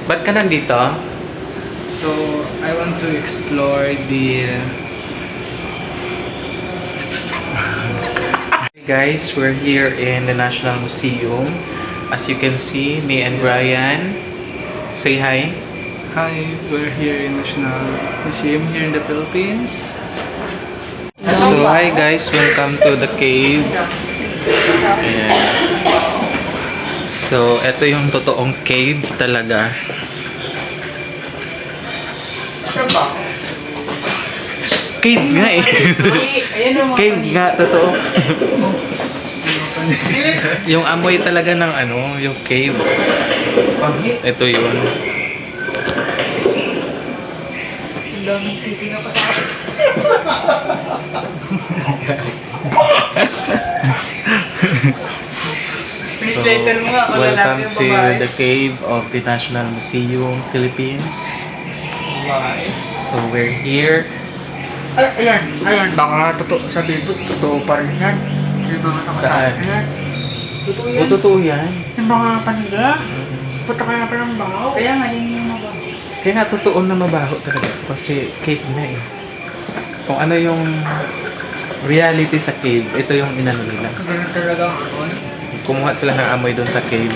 Ba't ka nandito? So, I want to explore the... Guys, we're here in the National Museum. As you can see, me and Brian. Say hi. Hi, we're here in National Museum here in the Philippines. So, hi guys, welcome to the cave. Ayan. So, ito yung totoong cave talaga. Cave nga eh. Cave nga, totoo. Yung amoy talaga ng ano, yung cave. Ito yun. Daming titi na pasok. So, welcome to the cave of the National Museum, Philippines. So, we're here. Ay, ayan. Baka totoo, sabi ito, totoo pa rin yan. Yung mga nakasabi. Saan? Ayan. Totoo yan. O, totoo yan. Yung mga panila. Puta kaya pa ng bahaw. Kaya nga, yun yung mabaho. Kaya nga, totoo na mabaho talaga. Kasi cave na eh. Kung ano yung reality sa cave, ito yung inano nila. Ganun talaga ang amoy. Kumuha sila ng amoy doon sa cave.